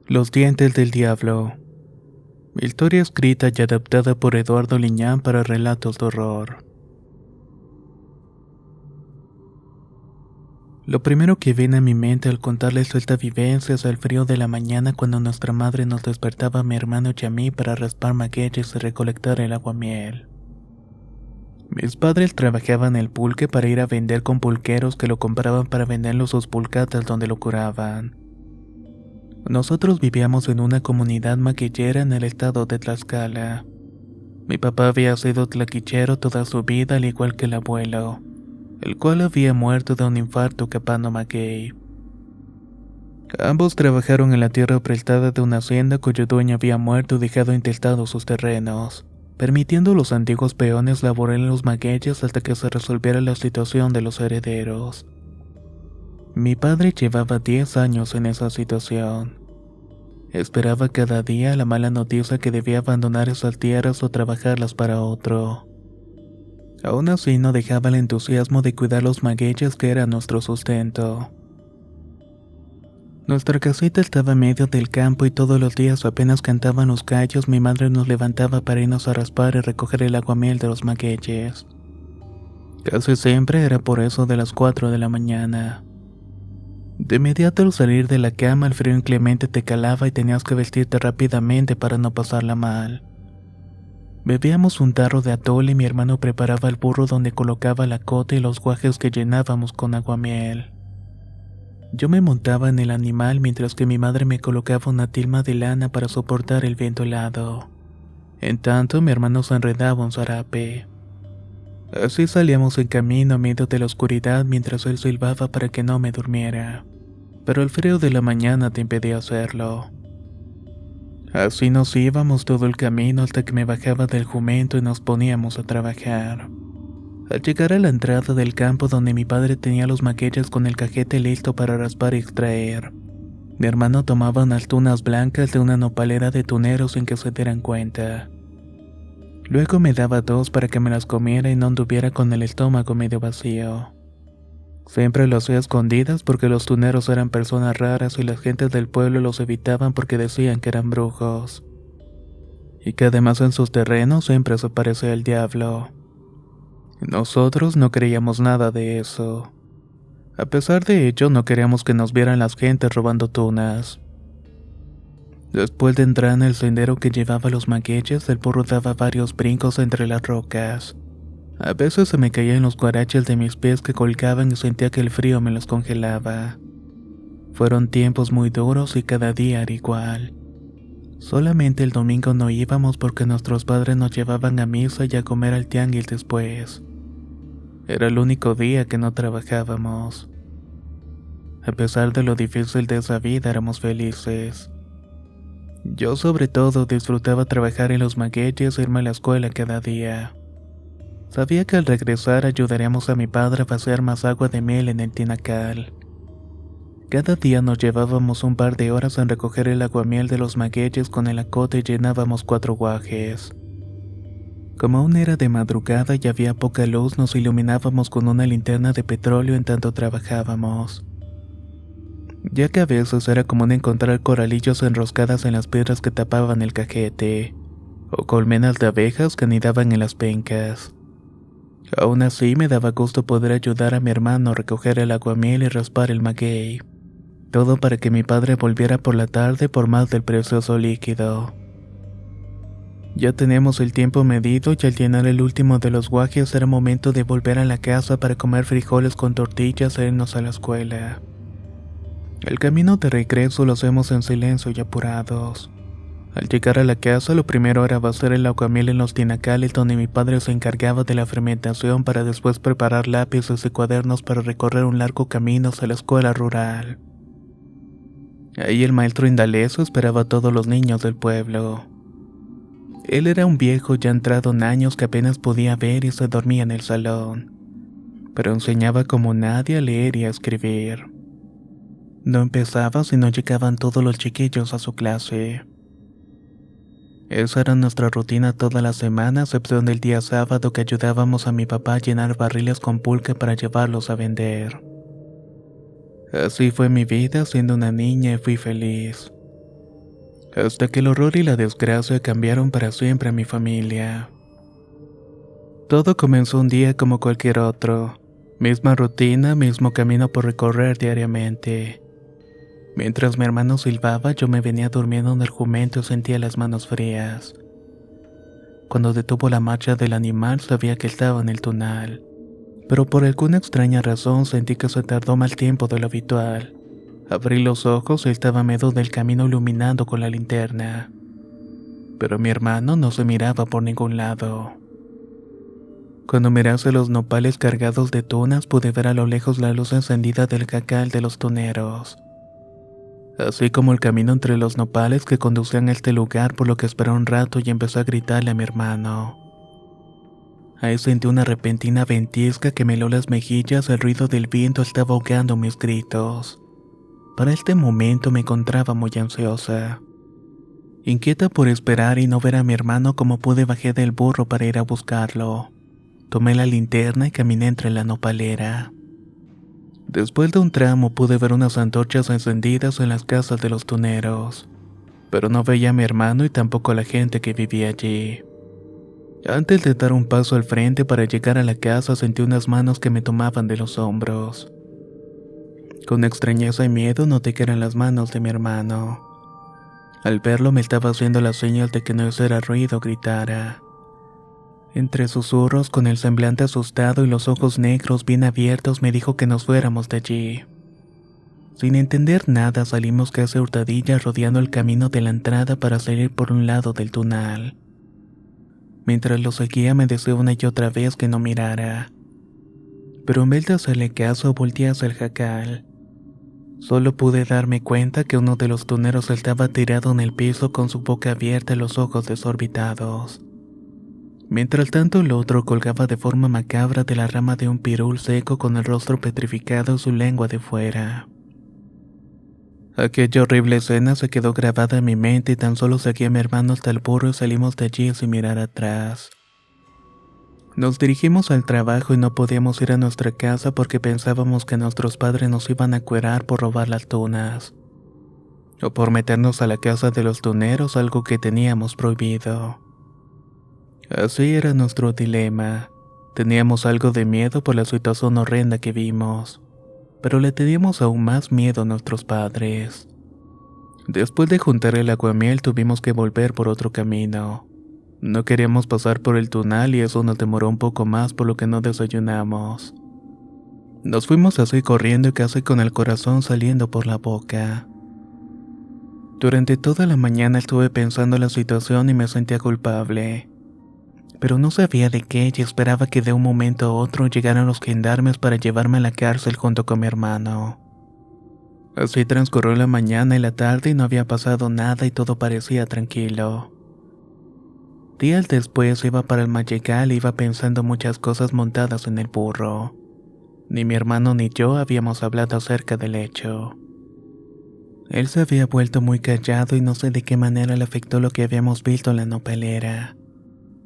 Los dientes del diablo. Historia escrita y adaptada por Eduardo Liñán para relatos de horror. Lo primero que viene a mi mente al contarles esta vivencia es el frío de la mañana cuando nuestra madre nos despertaba a mi hermano y a mí para raspar magueyes y recolectar el aguamiel. Mis padres trabajaban el pulque para ir a vender con pulqueros que lo compraban para venderlo sus pulcatas donde lo curaban. Nosotros vivíamos en una comunidad maquillera en el estado de Tlaxcala. Mi papá había sido tlaquichero toda su vida al igual que el abuelo, el cual había muerto de un infarto capando maguey. Ambos trabajaron en la tierra prestada de una hacienda cuyo dueño había muerto y dejado intestados sus terrenos, permitiendo a los antiguos peones laborar en los magueyes hasta que se resolviera la situación de los herederos. Mi padre llevaba 10 años en esa situación. Esperaba cada día la mala noticia que debía abandonar esas tierras o trabajarlas para otro. Aún así no dejaba el entusiasmo de cuidar los magueyes que era nuestro sustento. Nuestra casita estaba en medio del campo y todos los días apenas cantaban los gallos mi madre nos levantaba para irnos a raspar y recoger el aguamiel de los magueyes. Casi siempre era por eso de las 4 de la mañana. De inmediato al salir de la cama el frío inclemente te calaba y tenías que vestirte rápidamente para no pasarla mal. Bebíamos un tarro de atole y mi hermano preparaba el burro donde colocaba la cota y los guajes que llenábamos con aguamiel. Yo me montaba en el animal mientras que mi madre me colocaba una tilma de lana para soportar el viento helado. En tanto mi hermano se enredaba un zarape. Así salíamos en camino a medio de la oscuridad mientras él silbaba para que no me durmiera. Pero el frío de la mañana te impedía hacerlo. Así nos íbamos todo el camino hasta que me bajaba del jumento y nos poníamos a trabajar. Al llegar a la entrada del campo donde mi padre tenía los magueyes con el cajete listo para raspar y extraer, mi hermano tomaba unas tunas blancas de una nopalera de tuneros sin que se dieran cuenta. Luego me daba 2 para que me las comiera y no anduviera con el estómago medio vacío. Siempre lo hacía a escondidas porque los tuneros eran personas raras y las gentes del pueblo los evitaban porque decían que eran brujos. Y que además en sus terrenos siempre se aparecía el diablo. Nosotros no creíamos nada de eso. A pesar de ello, no queríamos que nos vieran las gentes robando tunas. Después de entrar en el sendero que llevaba los magueyes, el burro daba varios brincos entre las rocas. A veces se me caían los guaraches de mis pies que colgaban y sentía que el frío me los congelaba. Fueron tiempos muy duros y cada día era igual. Solamente el domingo no íbamos porque nuestros padres nos llevaban a misa y a comer al tianguis después. Era el único día que no trabajábamos. A pesar de lo difícil de esa vida, éramos felices. Yo sobre todo disfrutaba trabajar en los magueyes e irme a la escuela cada día. Sabía que al regresar ayudaríamos a mi padre a vaciar más agua de miel en el tinacal. Cada día nos llevábamos un par de horas en recoger el aguamiel de los magueyes con el acote y llenábamos 4 guajes. Como aún era de madrugada y había poca luz, nos iluminábamos con una linterna de petróleo en tanto trabajábamos. Ya que a veces era común encontrar coralillos enroscadas en las piedras que tapaban el cajete, o colmenas de abejas que anidaban en las pencas. Aún así me daba gusto poder ayudar a mi hermano a recoger el aguamiel y raspar el maguey. Todo para que mi padre volviera por la tarde por más del precioso líquido. Ya teníamos el tiempo medido y al llenar el último de los guajes era momento de volver a la casa para comer frijoles con tortillas e irnos a la escuela. El camino de regreso lo hacemos en silencio y apurados. Al llegar a la casa, lo primero era vaciar el aguamiel en los tinacales donde mi padre se encargaba de la fermentación para después preparar lápices y cuadernos para recorrer un largo camino hacia la escuela rural. Ahí el maestro Indalecio esperaba a todos los niños del pueblo. Él era un viejo ya entrado en años que apenas podía ver y se dormía en el salón, pero enseñaba como nadie a leer y a escribir. No empezaba si no llegaban todos los chiquillos a su clase. Esa era nuestra rutina toda la semana, a excepción del día sábado que ayudábamos a mi papá a llenar barriles con pulque para llevarlos a vender. Así fue mi vida siendo una niña y fui feliz. hasta que el horror y la desgracia cambiaron para siempre a mi familia. Todo comenzó un día como cualquier otro, misma rutina, mismo camino por recorrer diariamente. Mientras mi hermano silbaba, yo me venía durmiendo en el jumento y sentía las manos frías. Cuando detuvo la marcha del animal sabía que estaba en el tunal, pero por alguna extraña razón sentí que se tardó más tiempo de lo habitual. Abrí los ojos y estaba a medio del camino iluminando con la linterna. Pero mi hermano no se miraba por ningún lado. Cuando miré hacia los nopales cargados de tunas pude ver a lo lejos la luz encendida del jacal de los tuneros, así como el camino entre los nopales que conducían a este lugar, por lo que esperé un rato y empecé a gritarle a mi hermano. Ahí sentí una repentina ventisca que me heló las mejillas, el ruido del viento estaba ahogando mis gritos. Para este momento me encontraba muy ansiosa. Inquieta por esperar y no ver a mi hermano, como pude bajé del burro para ir a buscarlo. Tomé la linterna y caminé entre la nopalera. Después de un tramo pude ver unas antorchas encendidas en las casas de los tuneros, pero no veía a mi hermano y tampoco a la gente que vivía allí. Antes de dar un paso al frente para llegar a la casa sentí unas manos que me tomaban de los hombros. Con extrañeza y miedo noté que eran las manos de mi hermano. Al verlo me estaba haciendo la señal de que no hiciera ruido o gritara. Entre susurros, con el semblante asustado y los ojos negros bien abiertos, me dijo que nos fuéramos de allí. Sin entender nada salimos casi a hurtadillas rodeando el camino de la entrada para salir por un lado del tunal. Mientras lo seguía me deseó una y otra vez que no mirara. Pero en vez de hacerle caso volteé hacia el jacal. Solo pude darme cuenta que uno de los tuneros estaba tirado en el piso con su boca abierta y los ojos desorbitados. Mientras tanto el otro colgaba de forma macabra de la rama de un pirul seco con el rostro petrificado y su lengua de fuera. Aquella horrible escena se quedó grabada en mi mente y tan solo seguí a mi hermano hasta el burro y salimos de allí sin mirar atrás. Nos dirigimos al trabajo y no podíamos ir a nuestra casa porque pensábamos que nuestros padres nos iban a cuerar por robar las tunas, o por meternos a la casa de los tuneros, algo que teníamos prohibido. Así era nuestro dilema. Teníamos algo de miedo por la situación horrenda que vimos, pero le teníamos aún más miedo a nuestros padres. Después de juntar el aguamiel tuvimos que volver por otro camino. No queríamos pasar por el tunal y eso nos demoró un poco más, por lo que no desayunamos. Nos fuimos así corriendo y casi con el corazón saliendo por la boca. Durante toda la mañana estuve pensando en la situación y me sentía culpable. Pero no sabía de qué y esperaba que de un momento a otro llegaran los gendarmes para llevarme a la cárcel junto con mi hermano. Así transcurrió la mañana y la tarde y no había pasado nada y todo parecía tranquilo. Días después iba para el Mayegal e iba pensando muchas cosas montadas en el burro. Ni mi hermano ni yo habíamos hablado acerca del hecho. Él se había vuelto muy callado y no sé de qué manera le afectó lo que habíamos visto en la nopalera.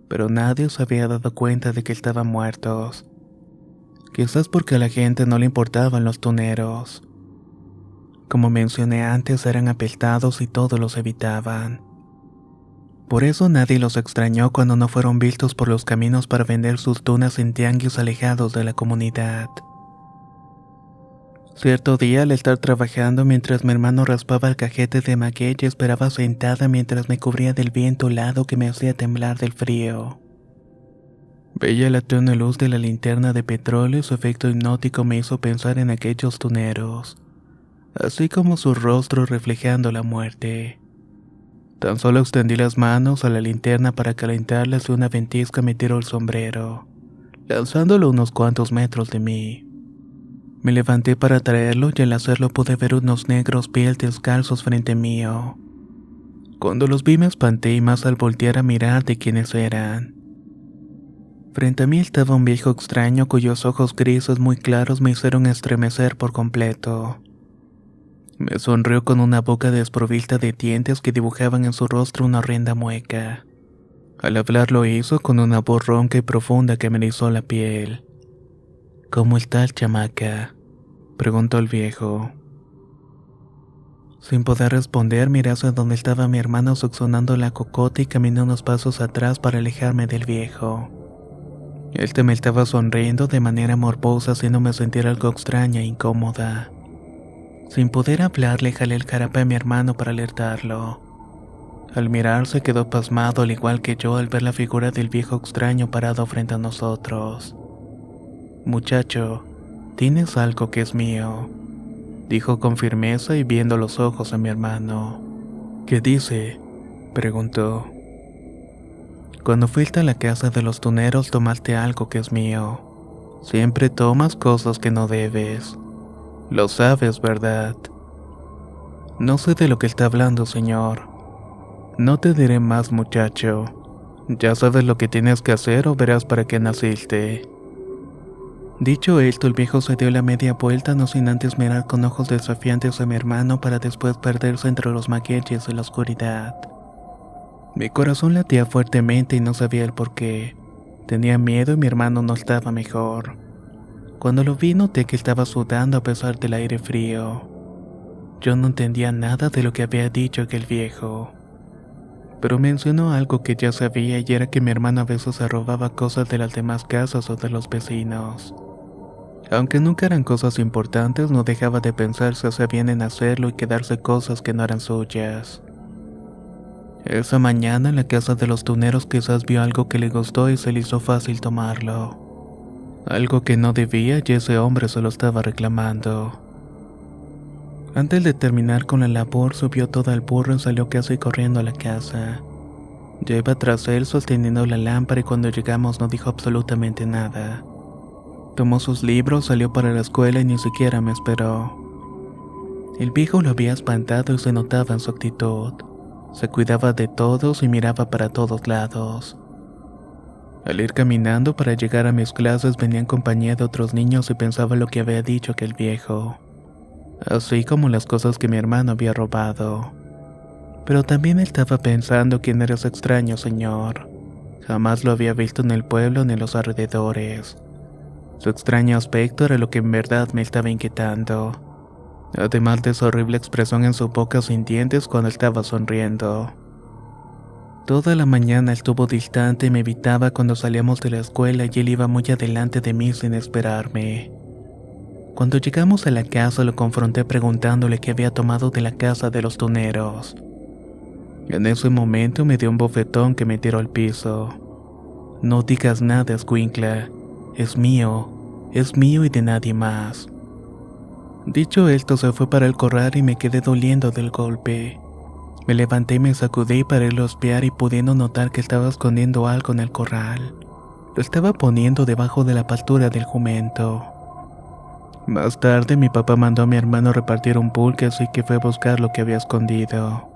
Pero nadie se había dado cuenta de que estaban muertos. Quizás porque a la gente no le importaban los tuneros. Como mencioné antes, eran apestados y todos los evitaban. Por eso nadie los extrañó cuando no fueron vistos por los caminos para vender sus tunas en tianguis alejados de la comunidad. Cierto día, al estar trabajando mientras mi hermano raspaba el cajete de maguey, esperaba sentada mientras me cubría del viento helado que me hacía temblar del frío. Veía la tenue luz de la linterna de petróleo y su efecto hipnótico me hizo pensar en aquellos tuneros, así como su rostro reflejando la muerte. Tan solo extendí las manos a la linterna para calentarlas y una ventisca me tiró el sombrero, lanzándolo unos cuantos metros de mí. Me levanté para traerlo y al hacerlo pude ver unos negros pies descalzos frente mío. Cuando los vi me espanté y más al voltear a mirar de quiénes eran. Frente a mí estaba un viejo extraño cuyos ojos grises muy claros me hicieron estremecer por completo. Me sonrió con una boca desprovista de dientes que dibujaban en su rostro una horrenda mueca. Al hablar lo hizo con una voz ronca y profunda que me erizó la piel. «¿Cómo estás, chamaca?», preguntó el viejo. Sin poder responder, miré hacia donde estaba mi hermano succionando la cocota y caminé unos pasos atrás para alejarme del viejo. Este me estaba sonriendo de manera morbosa, haciéndome sentir algo extraña e incómoda. Sin poder hablar, le jalé el jarape a mi hermano para alertarlo. Al mirarse quedó pasmado al igual que yo al ver la figura del viejo extraño parado frente a nosotros. Muchacho, tienes algo que es mío, dijo con firmeza y viendo los ojos a mi hermano. ¿Qué dice?, preguntó. Cuando fuiste a la casa de los tuneros tomaste algo que es mío. Siempre tomas cosas que no debes. Lo sabes, ¿verdad? No sé de lo que está hablando, señor. No te diré más, muchacho. Ya sabes lo que tienes que hacer o verás para qué naciste. Dicho esto, el viejo se dio la media vuelta, no sin antes mirar con ojos desafiantes a mi hermano para después perderse entre los magueyes de la oscuridad. Mi corazón latía fuertemente y no sabía el por qué. Tenía miedo y mi hermano no estaba mejor. Cuando lo vi noté que estaba sudando a pesar del aire frío. Yo no entendía nada de lo que había dicho aquel viejo. Pero mencionó algo que ya sabía y era que mi hermano a veces se robaba cosas de las demás casas o de los vecinos. Aunque nunca eran cosas importantes, no dejaba de pensar si hacía bien en hacerlo y quedarse cosas que no eran suyas. Esa mañana en la casa de los tuneros quizás vio algo que le gustó y se le hizo fácil tomarlo. Algo que no debía y ese hombre se lo estaba reclamando. Antes de terminar con la labor, subió todo al burro y salió casi corriendo a la casa. Yo iba tras él sosteniendo la lámpara y cuando llegamos no dijo absolutamente nada. Tomó sus libros, salió para la escuela y ni siquiera me esperó. El viejo lo había espantado y se notaba en su actitud. Se cuidaba de todos y miraba para todos lados. Al ir caminando para llegar a mis clases venía en compañía de otros niños y pensaba lo que había dicho aquel viejo. Así como las cosas que mi hermano había robado. Pero también estaba pensando quién era ese extraño señor. Jamás lo había visto en el pueblo ni en los alrededores. Su extraño aspecto era lo que en verdad me estaba inquietando. Además de su horrible expresión en su boca sin dientes cuando estaba sonriendo. Toda la mañana estuvo distante y me evitaba cuando salíamos de la escuela y él iba muy adelante de mí sin esperarme. Cuando llegamos a la casa lo confronté preguntándole qué había tomado de la casa de los tuneros. En ese momento me dio un bofetón que me tiró al piso. No digas nada, escuincla. Es mío y de nadie más. Dicho esto se fue para el corral y me quedé doliendo del golpe. Me levanté y me sacudí para irlo a espiar y pudiendo notar que estaba escondiendo algo en el corral. Lo estaba poniendo debajo de la pastura del jumento. Más tarde mi papá mandó a mi hermano repartir un pulque así que fue a buscar lo que había escondido.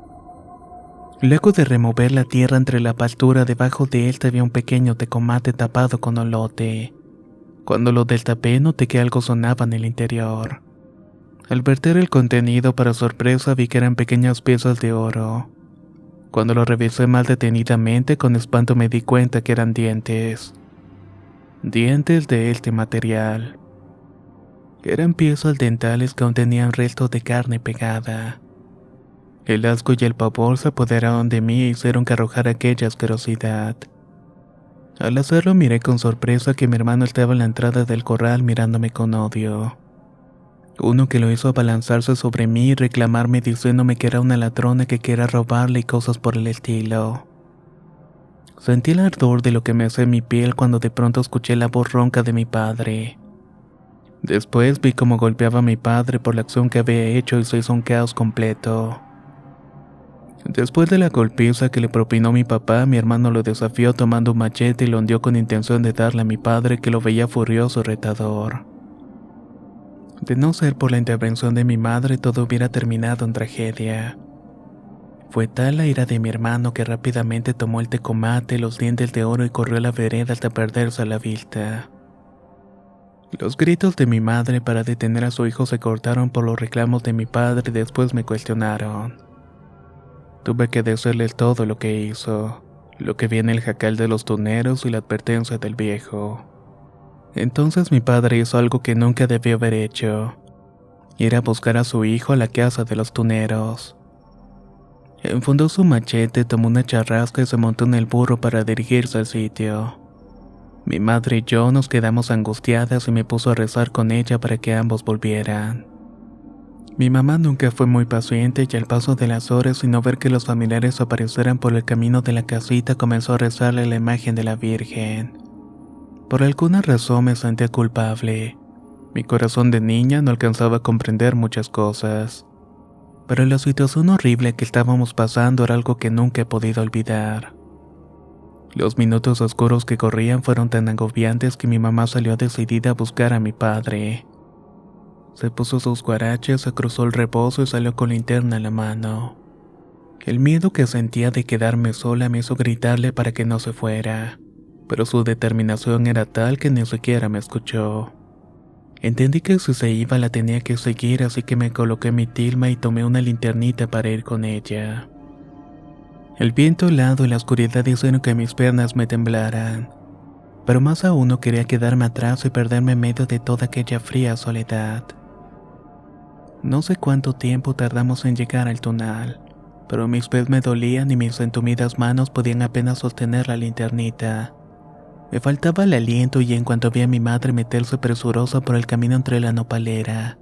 Luego de remover la tierra entre la pastura debajo de él había un pequeño tecomate tapado con olote. Cuando lo destapé noté que algo sonaba en el interior. Al verter el contenido para sorpresa vi que eran pequeñas piezas de oro. Cuando lo revisé más detenidamente con espanto me di cuenta que eran dientes. Dientes de este material. Eran piezas dentales que aún tenían restos de carne pegada. El asco y el pavor se apoderaron de mí e hicieron que arrojara aquella asquerosidad. Al hacerlo miré con sorpresa que mi hermano estaba en la entrada del corral mirándome con odio. Uno que lo hizo abalanzarse sobre mí y reclamarme diciéndome que era una ladrona que quería robarle y cosas por el estilo. Sentí el ardor de lo que me hacía en mi piel cuando de pronto escuché la voz ronca de mi padre. Después vi cómo golpeaba a mi padre por la acción que había hecho y se hizo un caos completo. Después de la golpiza que le propinó mi papá, mi hermano lo desafió tomando un machete y lo hundió con intención de darle a mi padre que lo veía furioso y retador. De no ser por la intervención de mi madre, todo hubiera terminado en tragedia. Fue tal la ira de mi hermano que rápidamente tomó el tecomate, los dientes de oro y corrió a la vereda hasta perderse a la vista. Los gritos de mi madre para detener a su hijo se cortaron por los reclamos de mi padre y después me cuestionaron. Tuve que decirle todo lo que hizo, lo que vi en el jacal de los tuneros y la advertencia del viejo. Entonces mi padre hizo algo que nunca debió haber hecho. ir a buscar a su hijo a la casa de los tuneros. Enfundó su machete, tomó una charrasca y se montó en el burro para dirigirse al sitio. Mi madre y yo nos quedamos angustiadas y me puso a rezar con ella para que ambos volvieran. Mi mamá nunca fue muy paciente y al paso de las horas y no ver que los familiares aparecieran por el camino de la casita comenzó a rezarle a la imagen de la Virgen. Por alguna razón me sentía culpable. Mi corazón de niña no alcanzaba a comprender muchas cosas. Pero la situación horrible que estábamos pasando era algo que nunca he podido olvidar. Los minutos oscuros que corrían fueron tan agobiantes que mi mamá salió decidida a buscar a mi padre. Se puso sus guaraches, se cruzó el rebozo y salió con linterna en la mano. El miedo que sentía de quedarme sola me hizo gritarle para que no se fuera, pero su determinación era tal que ni siquiera me escuchó. Entendí que si se iba la tenía que seguir, así que me coloqué mi tilma y tomé una linternita para ir con ella. El viento helado y la oscuridad hicieron que mis piernas me temblaran, pero más aún no quería quedarme atrás y perderme en medio de toda aquella fría soledad. No sé cuánto tiempo tardamos en llegar al túnel, pero mis pies me dolían y mis entumidas manos podían apenas sostener la linternita. Me faltaba el aliento y en cuanto vi a mi madre meterse presurosa por el camino entre la nopalera,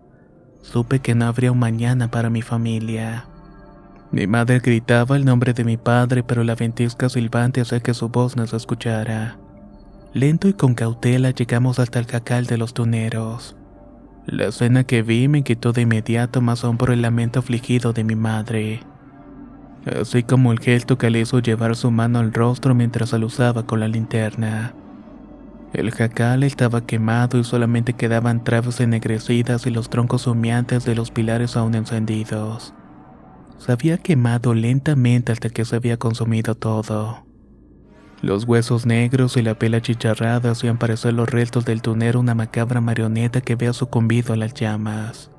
supe que no habría un mañana para mi familia. Mi madre gritaba el nombre de mi padre, pero la ventisca silbante hacía que su voz no se escuchara. Lento y con cautela llegamos hasta el jacal de los tuneros. La escena que vi me inquietó de inmediato, más aún por el lamento afligido de mi madre, así como el gesto que le hizo llevar su mano al rostro mientras alusaba con la linterna. El jacal estaba quemado y solamente quedaban traves ennegrecidas y los troncos humeantes de los pilares aún encendidos. Se había quemado lentamente hasta que se había consumido todo. Los huesos negros y la piel achicharrada hacían parecer los restos del tunero una macabra marioneta que había sucumbido a las llamas.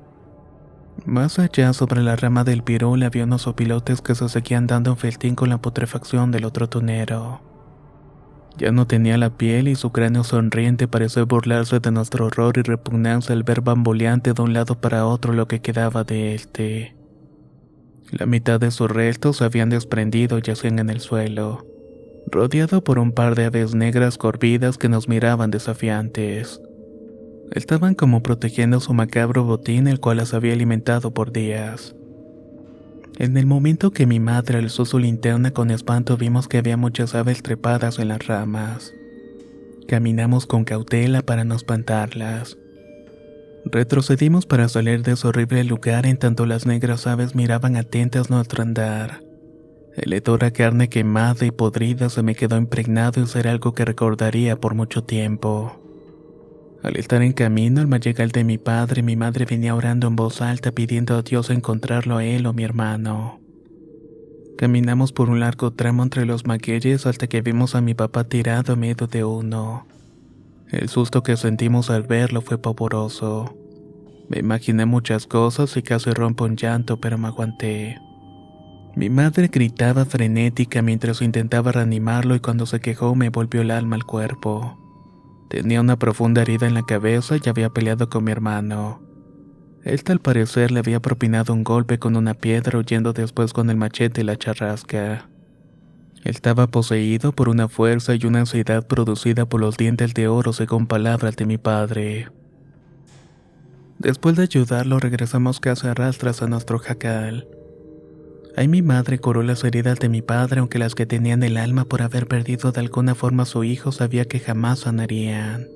Más allá, sobre la rama del pirul, había unos opilotes que se seguían dando un festín con la putrefacción del otro tunero. Ya no tenía la piel y su cráneo sonriente parecía burlarse de nuestro horror y repugnancia al ver bamboleante de un lado para otro lo que quedaba de éste. La mitad de sus restos se habían desprendido y yacían en el suelo, rodeado por un par de aves negras corvidas que nos miraban desafiantes. Estaban como protegiendo su macabro botín, el cual las había alimentado por días. En el momento que mi madre alzó su linterna con espanto vimos que había muchas aves trepadas en las ramas. Caminamos con cautela para no espantarlas. Retrocedimos para salir de ese horrible lugar en tanto las negras aves miraban atentas nuestro andar. El hedor a carne quemada y podrida se me quedó impregnado y será algo que recordaría por mucho tiempo. Al estar en camino al mayegal de mi padre, mi madre venía orando en voz alta pidiendo a Dios encontrarlo a él o mi hermano. Caminamos por un largo tramo entre los magueyes hasta que vimos a mi papá tirado a medio de uno. El susto que sentimos al verlo fue pavoroso. Me imaginé muchas cosas y casi rompo en llanto, pero me aguanté. Mi madre gritaba frenética mientras intentaba reanimarlo y cuando se quejó me volvió el alma al cuerpo. Tenía una profunda herida en la cabeza y había peleado con mi hermano. Él al parecer le había propinado un golpe con una piedra huyendo después con el machete y la charrasca. Estaba poseído por una fuerza y una ansiedad producida por los dientes de oro según palabras de mi padre. Después de ayudarlo regresamos casi a rastras a nuestro jacal. Ahí mi madre curó las heridas de mi padre, aunque las que tenían el alma por haber perdido de alguna forma a su hijo sabía que jamás sanarían.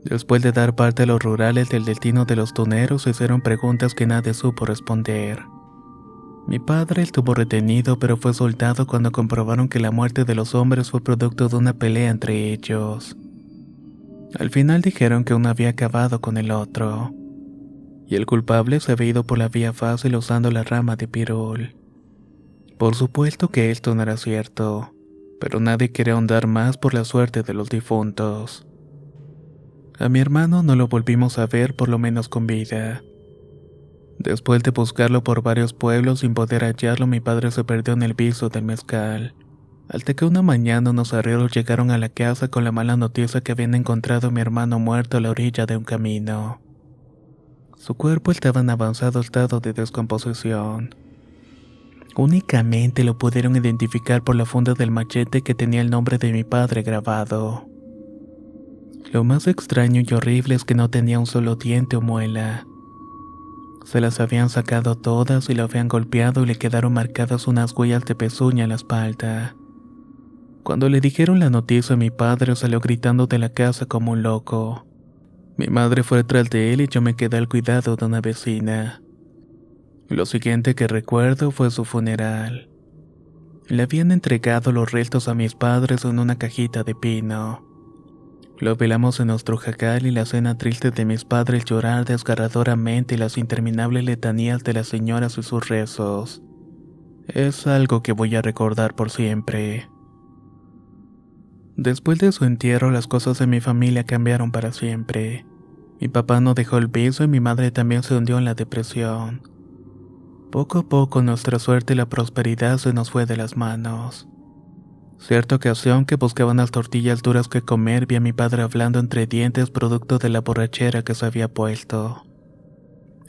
Después de dar parte a los rurales del destino de los tuneros, se hicieron preguntas que nadie supo responder. Mi padre estuvo retenido, pero fue soltado cuando comprobaron que la muerte de los hombres fue producto de una pelea entre ellos. Al final dijeron que uno había acabado con el otro, y el culpable se había ido por la vía fácil usando la rama de pirul. Por supuesto que esto no era cierto, pero nadie quería ahondar más por la suerte de los difuntos. A mi hermano no lo volvimos a ver, por lo menos con vida. Después de buscarlo por varios pueblos sin poder hallarlo, mi padre se perdió en el viso del mezcal. Hasta que una mañana unos arrieros llegaron a la casa con la mala noticia que habían encontrado a mi hermano muerto a la orilla de un camino. Su cuerpo estaba en avanzado estado de descomposición. Únicamente lo pudieron identificar por la funda del machete que tenía el nombre de mi padre grabado. Lo más extraño y horrible es que no tenía un solo diente o muela. Se las habían sacado todas y lo habían golpeado y le quedaron marcadas unas huellas de pezuña en la espalda. Cuando le dijeron la noticia a mi padre salió gritando de la casa como un loco. Mi madre fue detrás de él y yo me quedé al cuidado de una vecina. Lo siguiente que recuerdo fue su funeral. Le habían entregado los restos a mis padres en una cajita de pino. Lo velamos en nuestro jacal y la escena triste de mis padres llorar desgarradoramente y las interminables letanías de las señoras y sus rezos. Es algo que voy a recordar por siempre. Después de su entierro, las cosas de mi familia cambiaron para siempre. Mi papá no dejó el vicio y mi madre también se hundió en la depresión. Poco a poco nuestra suerte y la prosperidad se nos fue de las manos. Cierta ocasión que buscaba unas tortillas duras que comer, vi a mi padre hablando entre dientes producto de la borrachera que se había puesto.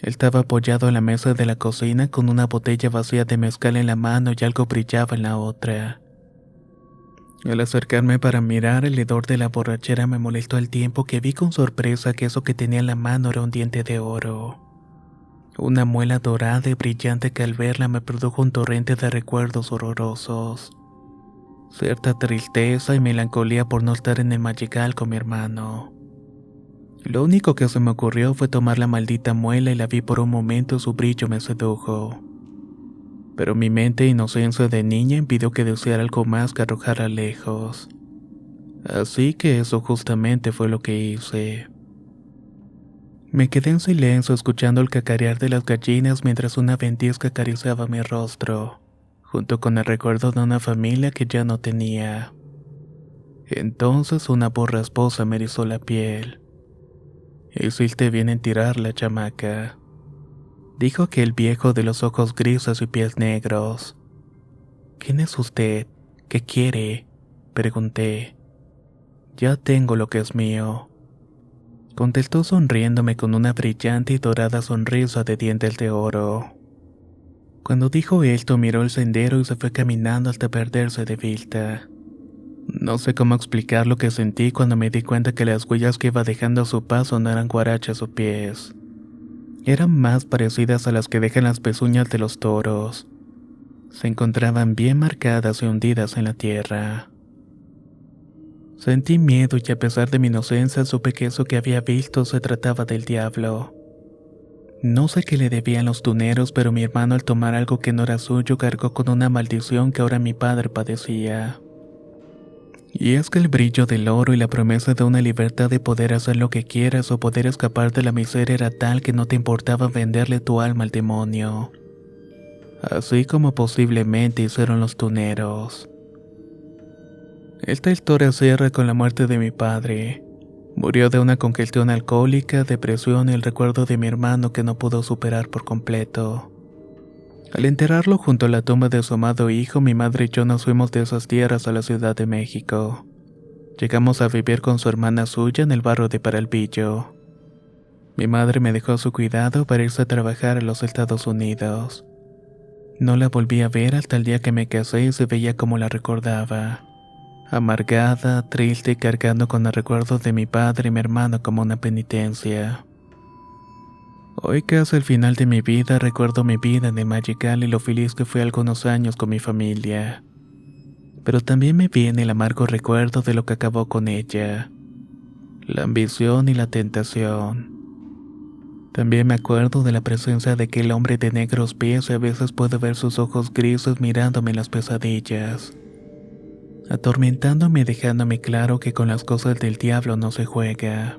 Él estaba apoyado en la mesa de la cocina con una botella vacía de mezcal en la mano y algo brillaba en la otra. Al acercarme para mirar, el hedor de la borrachera me molestó al tiempo que vi con sorpresa que eso que tenía en la mano era un diente de oro. Una muela dorada y brillante que al verla me produjo un torrente de recuerdos horrorosos. Cierta tristeza y melancolía por no estar en el Magical con mi hermano. Lo único que se me ocurrió fue tomar la maldita muela y la vi por un momento y su brillo me sedujo. Pero mi mente e inocencia de niña impidió que deseara algo más que arrojarla lejos. Así que eso justamente fue lo que hice. Me quedé en silencio escuchando el cacarear de las gallinas mientras una ventisca acariciaba mi rostro, junto con el recuerdo de una familia que ya no tenía. Entonces una voz rasposa me erizó la piel. «Hiciste bien en tirarla, chamaca», dijo aquel viejo de los ojos grises y pies negros. «¿Quién es usted? ¿Qué quiere?», pregunté. «Ya tengo lo que es mío», contestó sonriéndome con una brillante y dorada sonrisa de dientes de oro. Cuando dijo esto miró el sendero y se fue caminando hasta perderse de vista. No sé cómo explicar lo que sentí cuando me di cuenta que las huellas que iba dejando a su paso no eran guarachas o pies. Eran más parecidas a las que dejan las pezuñas de los toros. Se encontraban bien marcadas y hundidas en la tierra. Sentí miedo y a pesar de mi inocencia supe que eso que había visto se trataba del diablo. No sé qué le debían los tuneros, pero mi hermano al tomar algo que no era suyo cargó con una maldición que ahora mi padre padecía. Y es que el brillo del oro y la promesa de una libertad de poder hacer lo que quieras o poder escapar de la miseria era tal que no te importaba venderle tu alma al demonio. Así como posiblemente hicieron los tuneros. Esta historia cierra con la muerte de mi padre. Murió de una congestión alcohólica, depresión y el recuerdo de mi hermano que no pudo superar por completo. Al enterrarlo junto a la tumba de su amado hijo, mi madre y yo nos fuimos de esas tierras a la Ciudad de México. Llegamos a vivir con su hermana suya en el barrio de Peralvillo. Mi madre me dejó a su cuidado para irse a trabajar a los Estados Unidos. No la volví a ver hasta el día que me casé y se veía como la recordaba. Amargada, triste y cargando con el recuerdo de mi padre y mi hermano como una penitencia. Hoy casi al final de mi vida recuerdo mi vida en el Magical y lo feliz que fui algunos años con mi familia. Pero también me viene el amargo recuerdo de lo que acabó con ella. La ambición y la tentación. También me acuerdo de la presencia de aquel hombre de negros pies y a veces puedo ver sus ojos grises mirándome en las pesadillas. Atormentándome y dejándome claro que con las cosas del diablo no se juega.